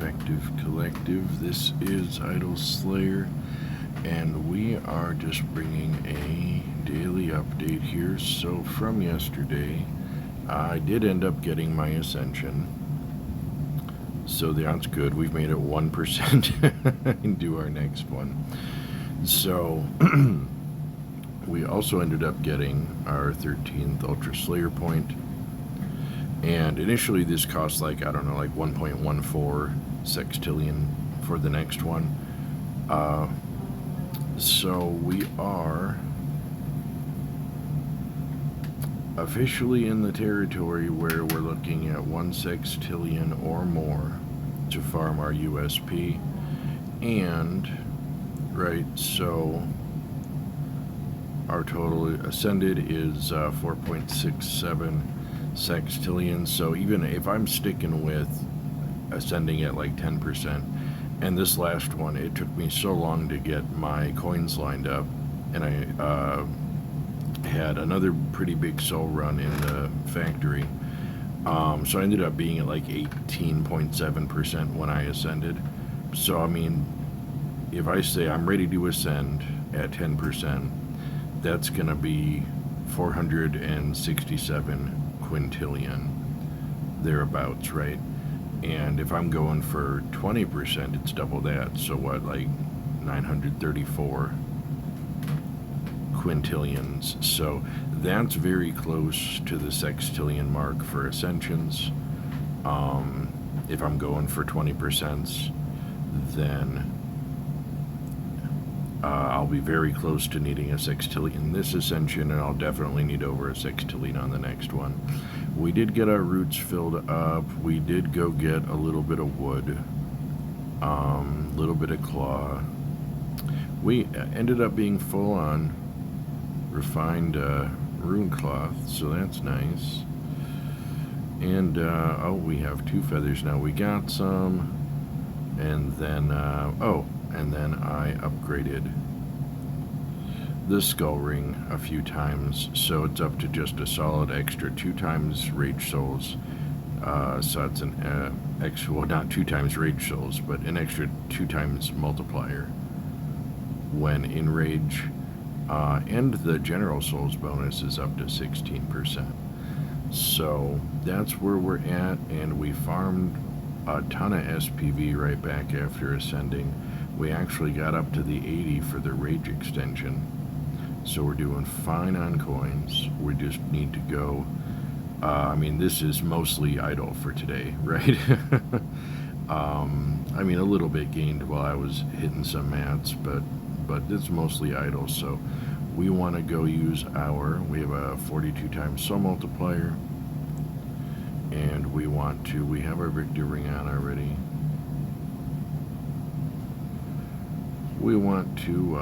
Effective Collective. This is Idol Slayer, and we are just bringing a daily update here. So from yesterday, I did end up getting my Ascension, so that's good. We've made it 1% into our next one. So we also ended up getting our 13th Ultra Slayer point. And initially this cost like 1.14 sextillion for the next one. So we are officially in the territory where we're looking at 1 sextillion or more to farm our USP. And, right, so our total ascended is 4.67 sextillion. So even if I'm sticking with ascending at like 10%, and this last one, it took me so long to get my coins lined up, and I had another pretty big soul run in the factory, so I ended up being at like 18.7% when I ascended. So I mean, if I say I'm ready to ascend at 10%, that's gonna be 467 quintillion, thereabouts, right? And if I'm going for 20%, it's double that. So what, like 934 quintillions. So that's very close to the sextillion mark for ascensions. If I'm going for 20%, then I'll be very close to needing a sextillion this ascension, and I'll definitely need over a sextillion on the next one. We did get our roots filled up. We did go get a little bit of wood, little bit of claw. We ended up being full on refined rune cloth, so that's nice. And oh, we have 2 feathers now. We got some, and then and then I upgraded the skull ring a few times, so it's up to just a solid extra 2 times rage souls. So it's an well, not 2 times rage souls, but an extra 2 times multiplier when in rage. And the general souls bonus is up to 16%. So that's where we're at, and we farmed a ton of SPV right back after ascending. We actually got up to the 80 for the rage extension, so we're doing fine on coins. We just need to go, I mean, this is mostly idle for today, right? I mean, a little bit gained while I was hitting some mats, but it's mostly idle. So we want to go use we have a 42 times soul multiplier, and we have our victory ring on already. We want to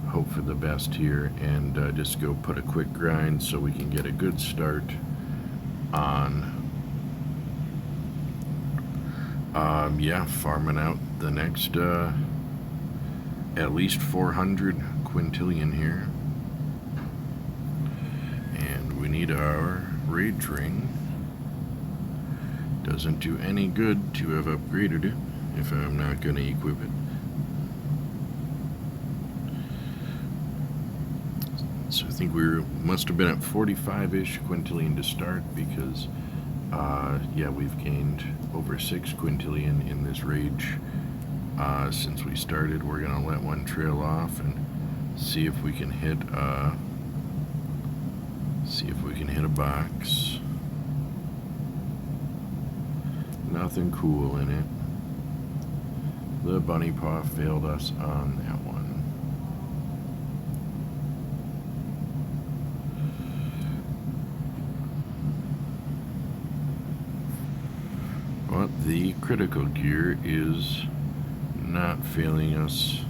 hope for the best here and just go put a quick grind so we can get a good start on farming out the next at least 400 quintillion here. And we need our rage ring. Doesn't do any good to have upgraded it if I'm not going to equip it. So I think must have been at 45-ish quintillion to start, because we've gained over 6 quintillion in this rage since we started. We're going to let one trail off and see if we can hit a box. Nothing cool in it. The bunny paw failed us on that one. But the critical gear is not failing us.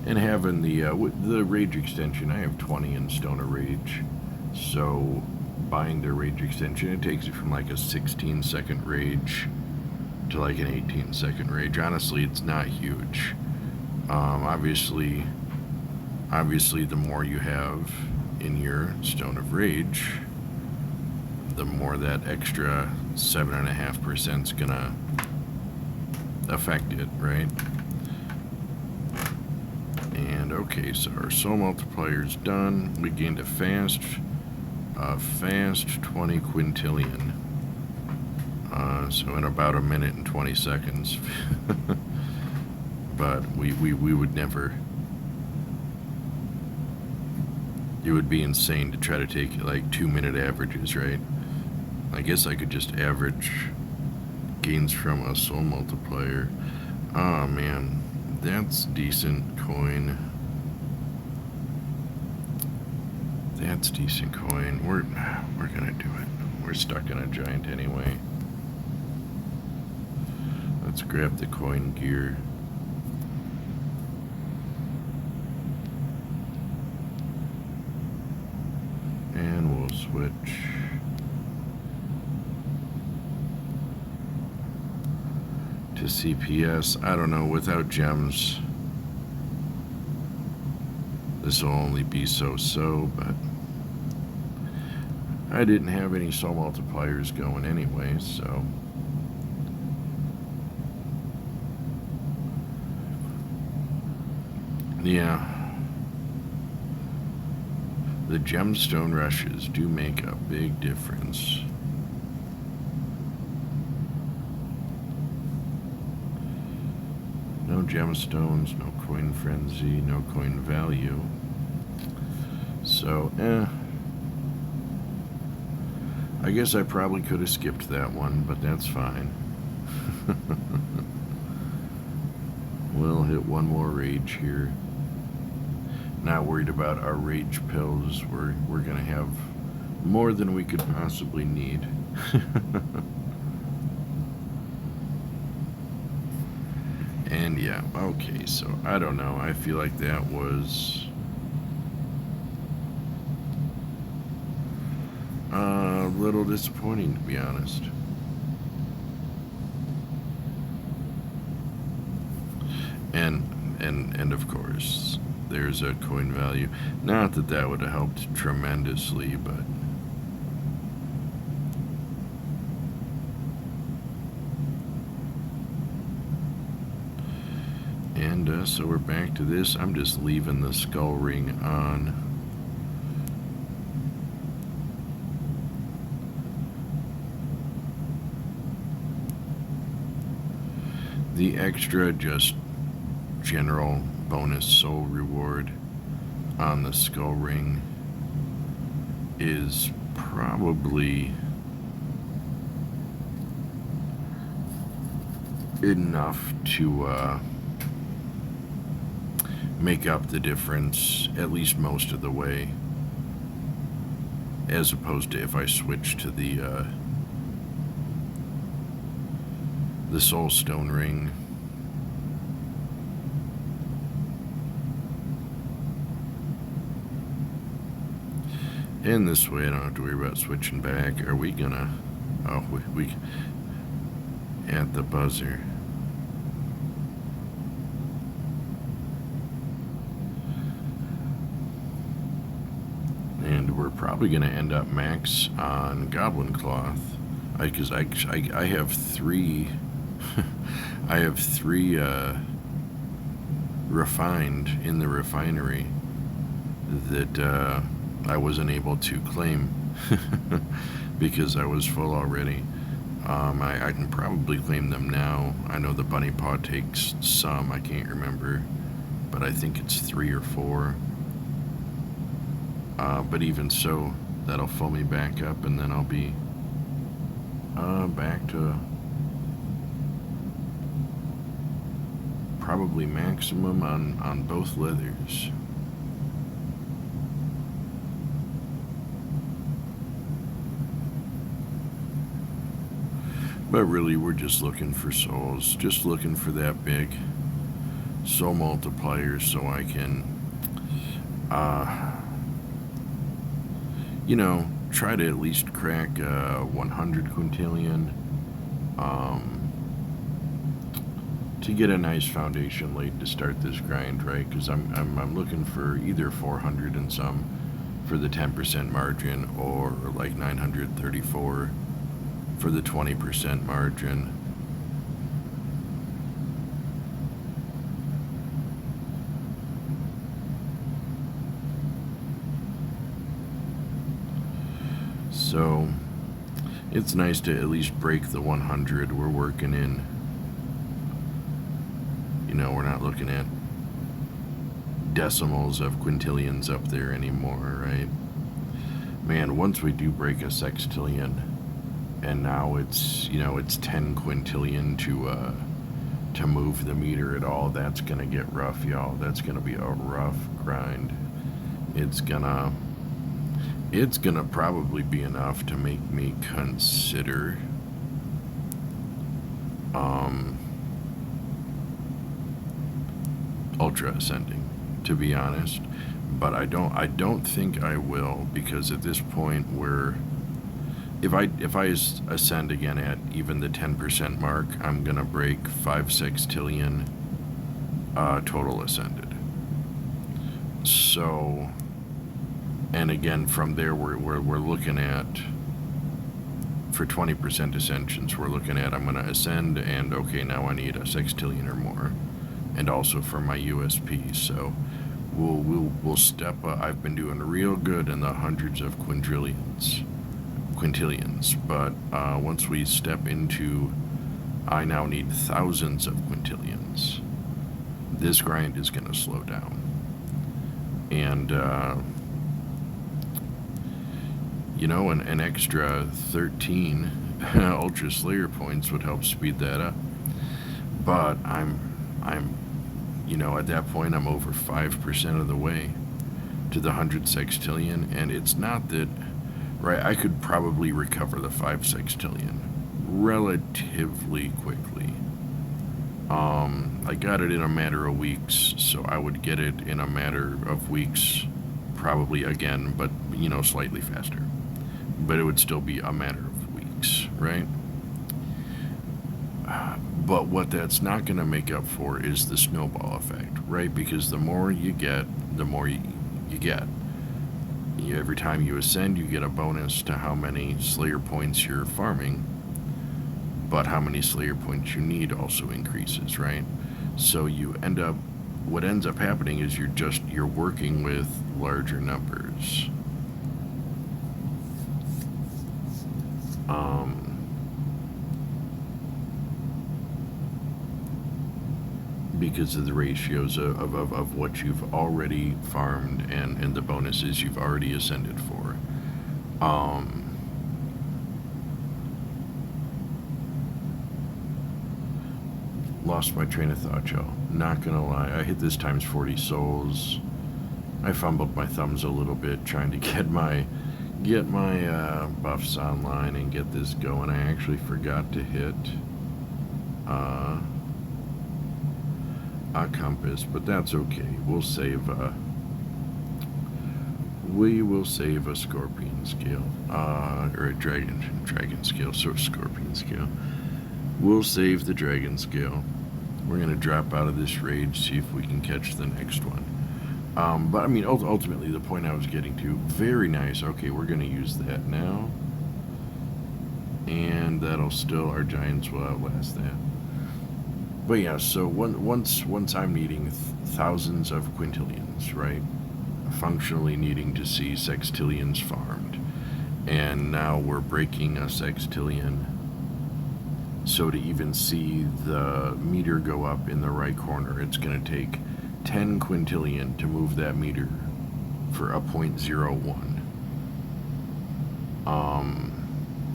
And having the rage extension, I have 20 in Stone of Rage, so buying the rage extension, it takes it from like a 16-second rage to like an 18-second rage. Honestly, it's not huge. Obviously the more you have, in your Stone of Rage, the more that extra 7.5% is gonna affect it, right? And okay, so our soul multiplier's done. We gained a fast 20 quintillion. So in about a minute and 20 seconds. But we would never. It would be insane to try to take like 2-minute averages, right? I guess I could just average gains from a soul multiplier. Oh man, that's decent coin. That's decent coin. We're gonna do it. We're stuck in a giant anyway. Let's grab the coin gear. And we'll switch. To CPS. I don't know, without gems this will only be so-so, but I didn't have any soul multipliers going anyway, so yeah. The gemstone rushes do make a big difference. No gemstones, no coin frenzy, no coin value. So, I guess I probably could have skipped that one, but that's fine. We'll hit one more rage here. Not worried about our rage pills. We're gonna have more than we could possibly need. And yeah, okay, so I don't know. I feel like that was a little disappointing, to be honest. And of course, there's a coin value. Not that that would have helped tremendously, but and so we're back to this. I'm just leaving the skull ring on. The extra just general bonus soul reward on the skull ring is probably enough to make up the difference at least most of the way, as opposed to if I switch to the soul stone ring. And this way I don't have to worry about switching back. Are we gonna... Oh, we at the buzzer. And we're probably gonna end up max on Goblin Cloth. Because I have 3... I have 3 refined in the refinery that I wasn't able to claim because I was full already. I can probably claim them now. I know the Bunny Paw takes some, I can't remember, but I think it's 3 or 4. But even so, that'll fill me back up, and then I'll be back to probably maximum on both leathers. But really, we're just looking for souls, just looking for that big soul multiplier so I can, you know, try to at least crack 100 quintillion to get a nice foundation laid to start this grind, right? Because I'm looking for either 400 and some, for the 10% margin, or like 934 for the 20% margin. So it's nice to at least break the 100. We're working in, we're not looking at decimals of quintillions up there anymore, right? Man, once we do break a sextillion, and now it's 10 quintillion to move the meter at all, that's gonna get rough, y'all. That's gonna be a rough grind. It's gonna probably be enough to make me consider ultra ascending, to be honest. But I don't think I will, because at this point if I ascend again at even the 10% mark, I'm gonna break 5 sextillion total ascended. So, and again from there we're looking at, for 20% ascensions, we're looking at, I'm gonna ascend, and okay, now I need a sextillion or more, and also for my USP. So we'll step up. I've been doing real good in the hundreds of quintillions, but once we step into, I now need thousands of quintillions, this grind is going to slow down. And an extra 13 Ultra Slayer points would help speed that up. But I'm at that point, I'm over 5% of the way to the 100 sextillion, and it's not that, right, I could probably recover the 5 sextillion relatively quickly. I got it in a matter of weeks, so I would get it in a matter of weeks probably again, but slightly faster. But it would still be a matter of weeks, right? But what that's not going to make up for is the snowball effect, right? Because the more you get, the more you get. Every time you ascend, you get a bonus to how many Slayer points you're farming, but how many Slayer points you need also increases, right? So what ends up happening is you're working with larger numbers. Because of the ratios of what you've already farmed and the bonuses you've already ascended for. Lost my train of thought, y'all. Not gonna lie, I hit this times 40 souls. I fumbled my thumbs a little bit trying to get my buffs online and get this going. I actually forgot to hit a compass, but that's okay. We will save a scorpion scale, or a dragon scale, so scorpion scale. We'll save the dragon scale. We're gonna drop out of this raid, see if we can catch the next one. But I mean, ultimately, the point I was getting to, very nice. Okay, we're gonna use that now, and our giants will outlast that. But yeah, so once I'm needing thousands of quintillions, right? Functionally needing to see sextillions farmed, and now we're breaking a sextillion. So to even see the meter go up in the right corner, it's going to take 10 quintillion to move that meter for a 0.01.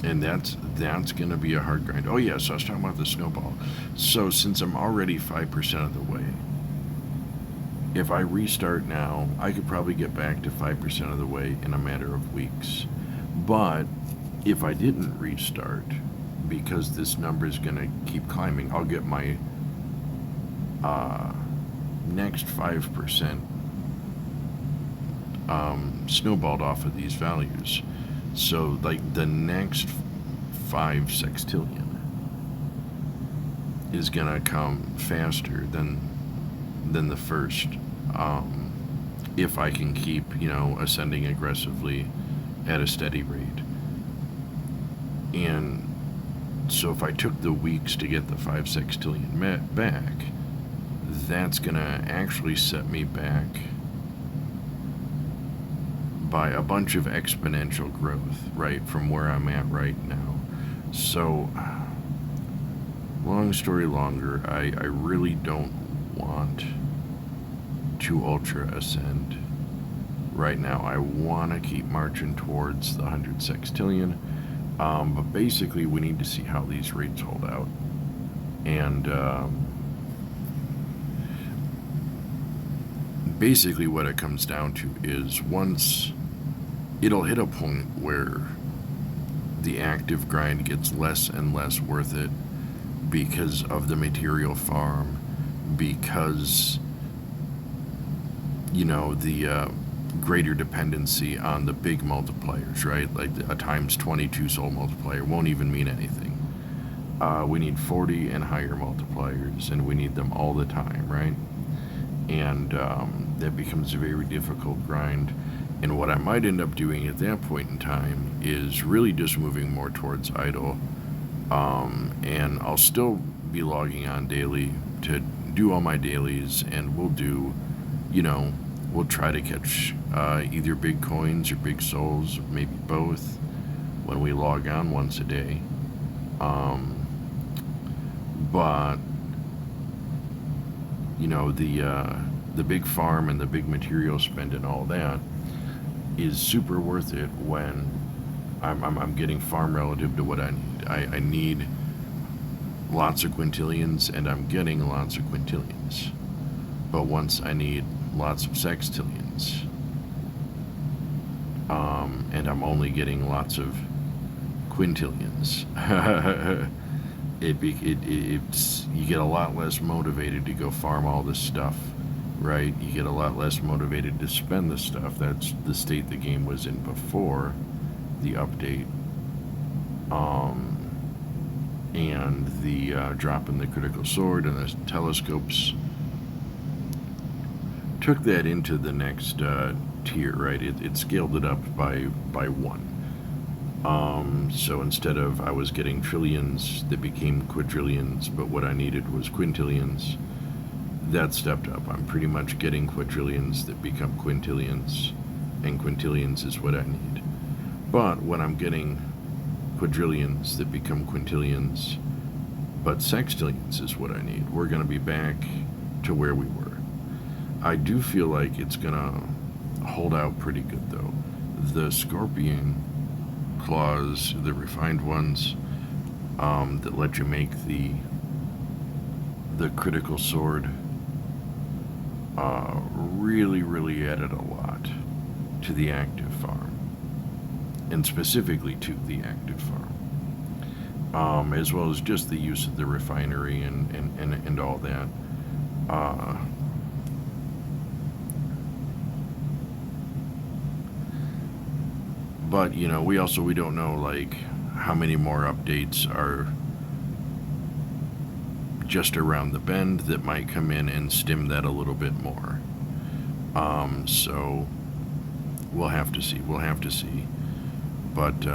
And that's going to be a hard grind. Oh yeah, so I was talking about the snowball. So since I'm already 5% of the way, if I restart now, I could probably get back to 5% of the way in a matter of weeks. But if I didn't restart, because this number is going to keep climbing, I'll get my next 5% snowballed off of these values. So like the next 5 sextillion is going to come faster than the first if I can keep, ascending aggressively at a steady rate. And so if I took the weeks to get the 5 sextillion back, that's going to actually set me back by a bunch of exponential growth, right, from where I'm at right now. So, long story longer, I really don't want to ultra ascend right now. I want to keep marching towards the 100 sextillion, but basically we need to see how these rates hold out. And basically what it comes down to is once it'll hit a point where the active grind gets less and less worth it because of the material farm, because the greater dependency on the big multipliers, right? Like a times 22 soul multiplier won't even mean anything. We need 40 and higher multipliers, and we need them all the time, right? And that becomes a very difficult grind. And what I might end up doing at that point in time is really just moving more towards idle. And I'll still be logging on daily to do all my dailies, and we'll do, we'll try to catch either big coins or big souls, maybe both, when we log on once a day. But the big farm and the big material spend and all that is super worth it when I'm getting farm relative to what I need. I need lots of quintillions, and I'm getting lots of quintillions. But once I need lots of sextillions, and I'm only getting lots of quintillions, it's you get a lot less motivated to go farm all this stuff, right? You get a lot less motivated to spend the stuff. That's the state the game was in before the update, and the drop in the critical sword and the telescopes took that into the next tier, right? It scaled it up by 1. So instead of I was getting trillions that became quadrillions, but what I needed was quintillions, that stepped up. I'm pretty much getting quadrillions that become quintillions, and quintillions is what I need. But when I'm getting quadrillions that become quintillions, but sextillions is what I need, we're going to be back to where we were. I do feel like it's going to hold out pretty good, though. The scorpion claws, the refined ones, that let you make the critical sword, really added a lot to the active farm, and specifically to the active farm, as well as just the use of the refinery and all that. But we don't know like how many more updates are just around the bend that might come in and stim that a little bit more. So we'll have to see. But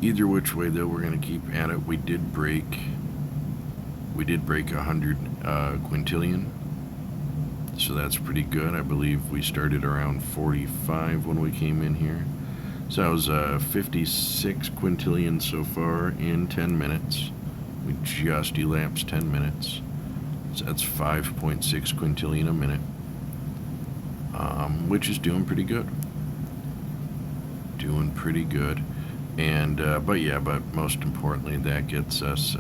either which way, though, we're going to keep at it. We did break 100 quintillion. So that's pretty good. I believe we started around 45 when we came in here. So that was 56 quintillion so far in 10 minutes. We just elapsed 10 minutes. So that's 5.6 quintillion a minute, which is doing pretty good. And, but most importantly, that gets us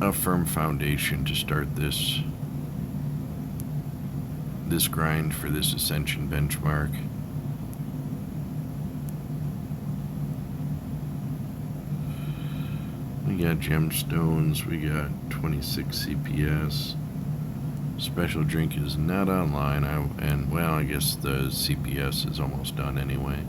a firm foundation to start this grind for this ascension benchmark. We got gemstones, we got 26 CPS. Special drink is not online, I guess the CPS is almost done anyway.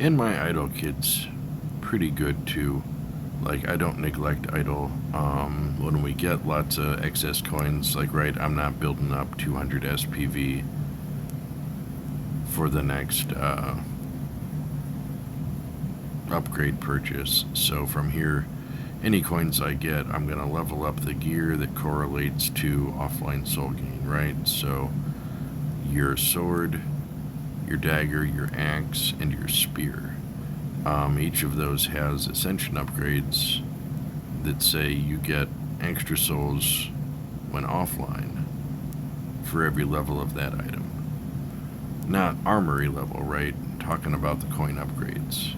And my idle kit's pretty good too. Like, I don't neglect idle. When we get lots of excess coins, like, right, I'm not building up 200 SPV for the next upgrade purchase. So from here, any coins I get, I'm going to level up the gear that correlates to offline soul gain, right? So your sword, your dagger, your axe, and your spear. Each of those has ascension upgrades that say you get extra souls when offline for every level of that item. Not armory level, right? Talking about the coin upgrades.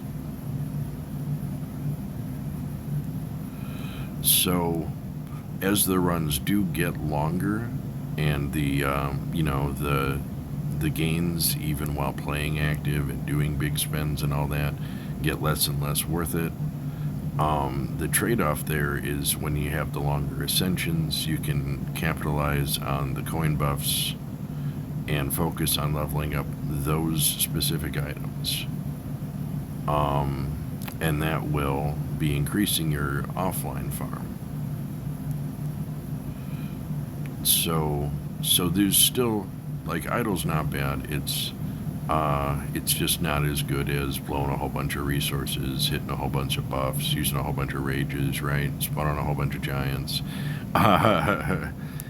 So, as the runs do get longer, and the the gains, even while playing active and doing big spends and all that, get less and less worth it. The trade-off there is when you have the longer ascensions, you can capitalize on the coin buffs and focus on leveling up those specific items. And that will be increasing your offline farm. So there's still, like, idle's not bad. It's just not as good as blowing a whole bunch of resources, hitting a whole bunch of buffs, using a whole bunch of rages, right? Spawning a whole bunch of giants.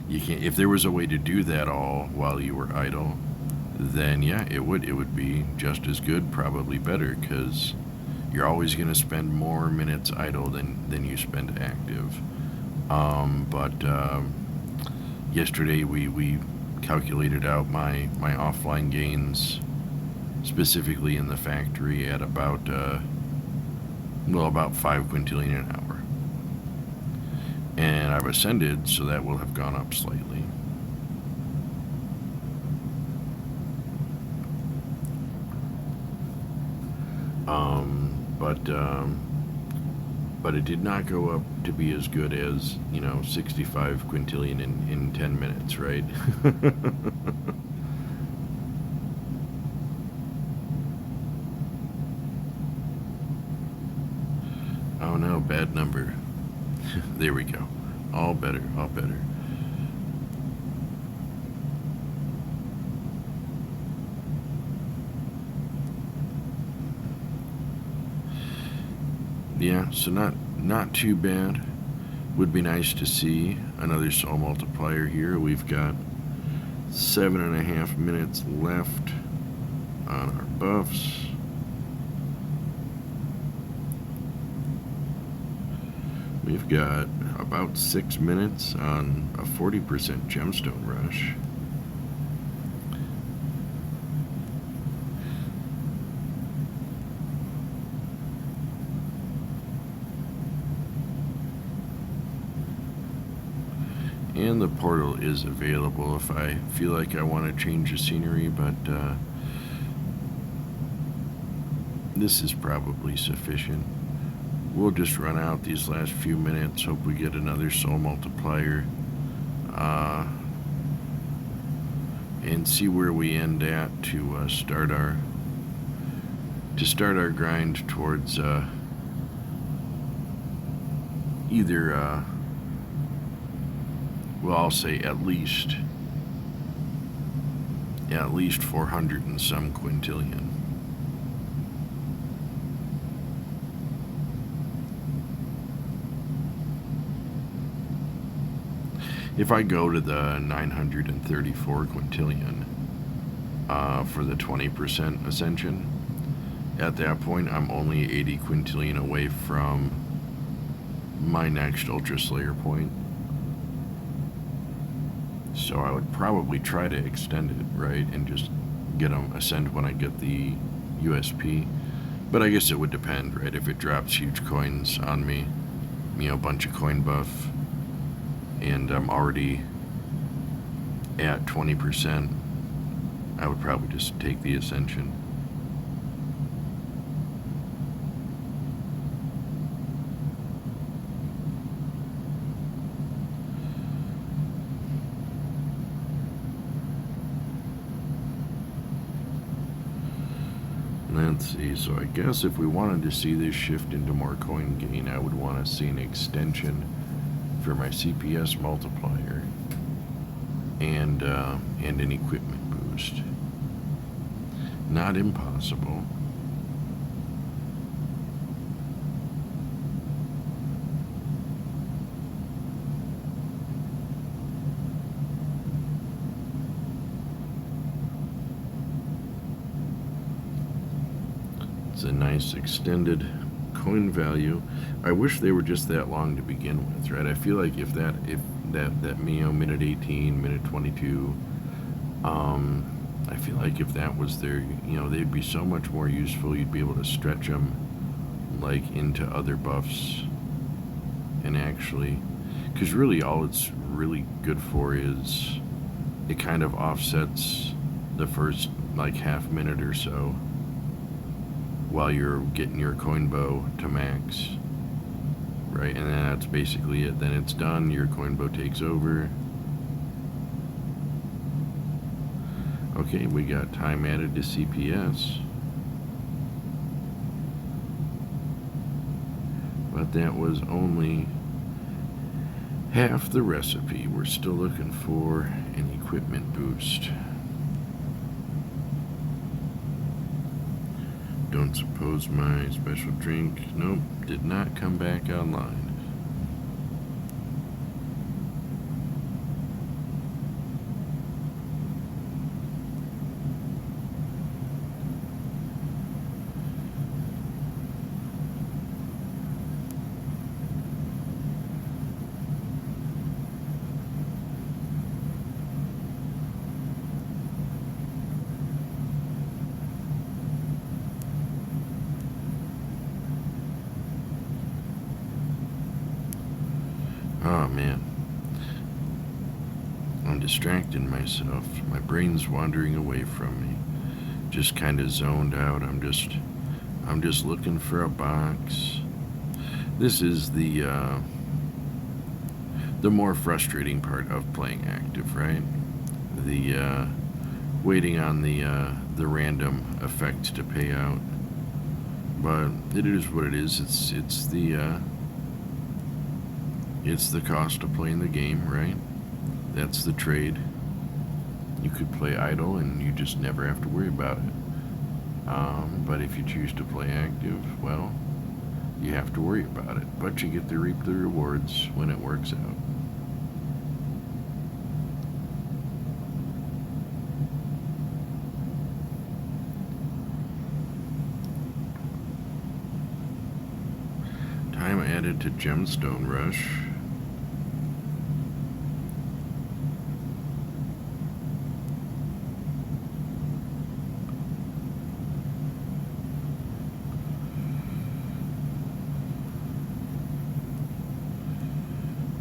You can't. If there was a way to do that all while you were idle, then yeah, it would be just as good, probably better, because you're always going to spend more minutes idle than you spend active. But yesterday we calculated out my offline gains, specifically in the factory, at about 5 quintillion an hour. And I've ascended, so that will have gone up slightly. But it did not go up to be as good as, 65 quintillion in 10 minutes, right? Oh no, bad number. There we go. All better, all better. Yeah, so not too bad. Would be nice to see another soul multiplier here. We've got 7.5 minutes left on our buffs. We've got about 6 minutes on a 40% gemstone rush. And the portal is available if I feel like I want to change the scenery, but this is probably sufficient. We'll just run out these last few minutes, hope we get another soul multiplier, and see where we end at to start our grind towards either well, I'll say at least 400 and some quintillion. If I go to the 934 quintillion for the 20% ascension, at that point I'm only 80 quintillion away from my next Ultra Slayer point. So I would probably try to extend it, right, and just get them ascend when I get the USP. But I guess it would depend, right? If it drops huge coins on me, a bunch of coin buff, and I'm already at 20%, I would probably just take the ascension. Let's see, so I guess if we wanted to see this shift into more coin gain, I would want to see an extension for my CPS multiplier and an equipment boost. Not impossible. It's a nice extended coin value. I wish they were just that long to begin with, right? I feel like if that Mio minute 18, minute 22, I feel like if that was their, they'd be so much more useful. You'd be able to stretch them like into other buffs, and actually, because really all it's really good for is it kind of offsets the first like half minute or so while you're getting your coin bow to max, right? And then that's basically it. Then it's done, your coin bow takes over. Okay, we got time added to CPS. But that was only half the recipe. We're still looking for an equipment boost. Don't suppose my special drink, nope, did not come back online. Oh man, I'm distracting myself. My brain's wandering away from me. Just kind of zoned out. I'm just looking for a box. This is the more frustrating part of playing active, right? The waiting on the random effect to pay out. But it is what it is. It's the cost of playing the game, right? That's the trade. You could play idle and you just never have to worry about it. But if you choose to play active, well, you have to worry about it. But you get to reap the rewards when it works out. Time added to Gemstone Rush.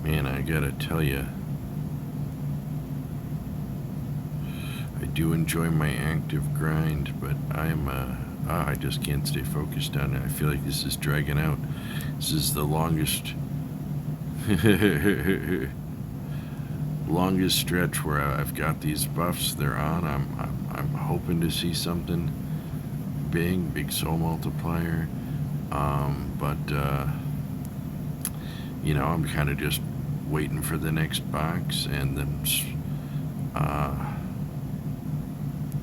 Man, I gotta tell you, I do enjoy my active grind, but I just can't stay focused on it. I feel like this is dragging out. This is the longest longest stretch where I've got these buffs they're on. I'm hoping to see something big soul multiplier. But I'm kind of just waiting for the next box, and then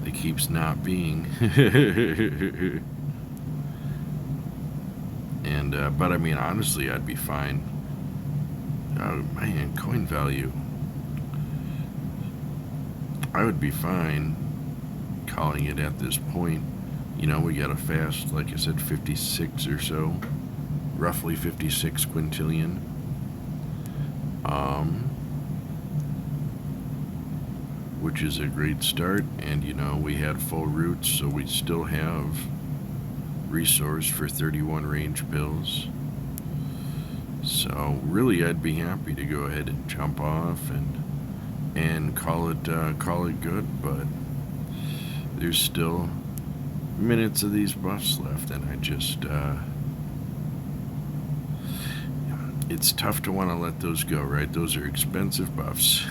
it keeps not being. And but I mean, honestly, I'd be fine. Oh man, coin value. I would be fine calling it at this point. We got a fast, like I said, 56 or so, roughly 56 quintillion. Which is a great start, and we had full roots, so we still have resource for 31 range pills. So really, I'd be happy to go ahead and jump off and call it good. But there's still minutes of these buffs left, and I just it's tough to want to let those go, right? Those are expensive buffs.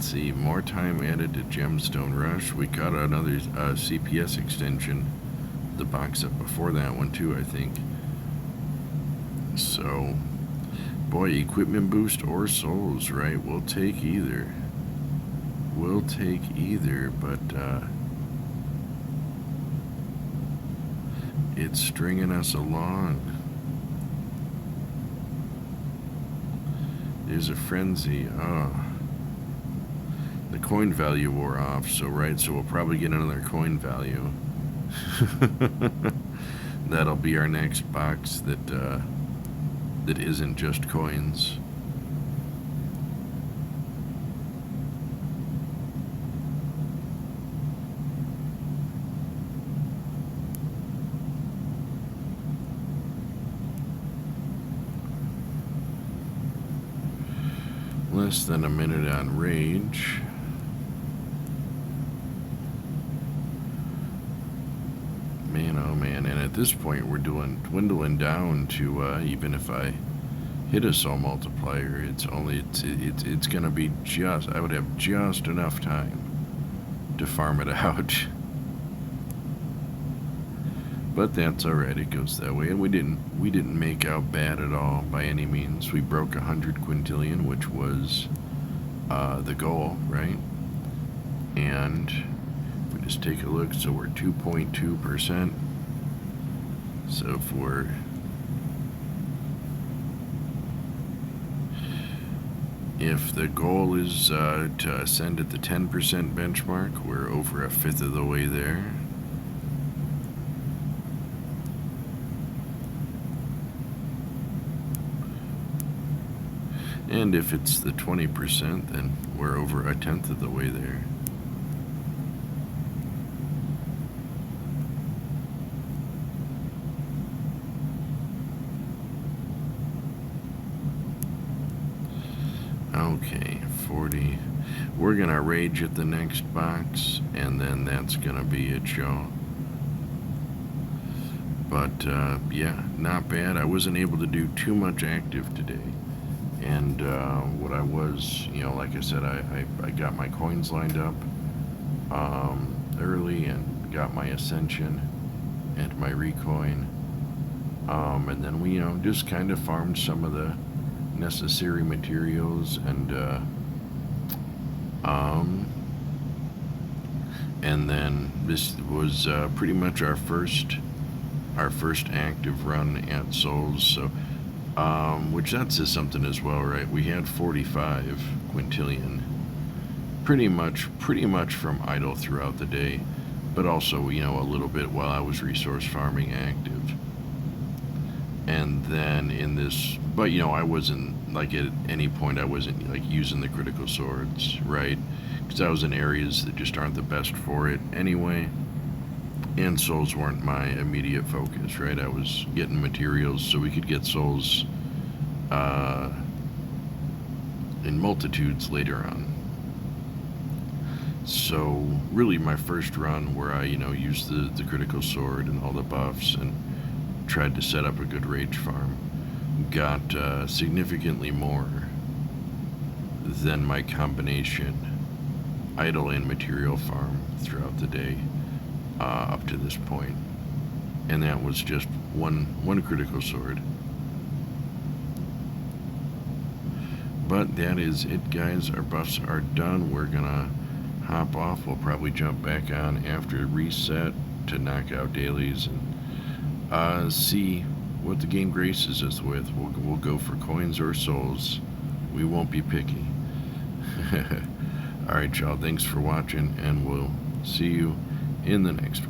Let's see, more time added to Gemstone Rush. We got another CPS extension. The box up before that one too, I think. So, boy, equipment boost or souls, right? We'll take either. We'll take either, but it's stringing us along. There's a frenzy. Oh. The coin value wore off, so we'll probably get another coin value. That'll be our next box that isn't just coins. Less than a minute on Rage. Man, oh man, and at this point we're dwindling down to even if I hit a soul multiplier, it's gonna be I would have just enough time to farm it out. But that's alright, it goes that way, and we didn't make out bad at all by any means. We broke 100 quintillion, which was the goal, right? And if we just take a look, so we're 2.2%. So if the goal is to ascend at the 10% benchmark, we're over a fifth of the way there. And if it's the 20%, then we're over a tenth of the way there. Okay, 40. We're gonna rage at the next box, and then that's gonna be it, y'all. But yeah, not bad. I wasn't able to do too much active today. And what I was, like I said, I got my coins lined up early and got my ascension and my recoin. And then we, just kind of farmed some of the necessary materials, and then this was pretty much our first active run at souls. So. Which that says something as well, right? We had 45 quintillion, pretty much from idle throughout the day, but also, a little bit while I was resource farming active. And then in this, but I wasn't, like, at any point I wasn't, like, using the critical swords, right? Because I was in areas that just aren't the best for it anyway. And souls weren't my immediate focus, right? I was getting materials so we could get souls in multitudes later on. So really my first run where I, used the critical sword and all the buffs and tried to set up a good rage farm, got significantly more than my combination idle and material farm throughout the day. Up to this point, and that was just one critical sword. But that is it, guys. Our buffs are done. We're gonna hop off. We'll probably jump back on after reset to knock out dailies and see what the game graces us with. We'll go for coins or souls. We won't be picky. All right, y'all. Thanks for watching, and we'll see you in the next one.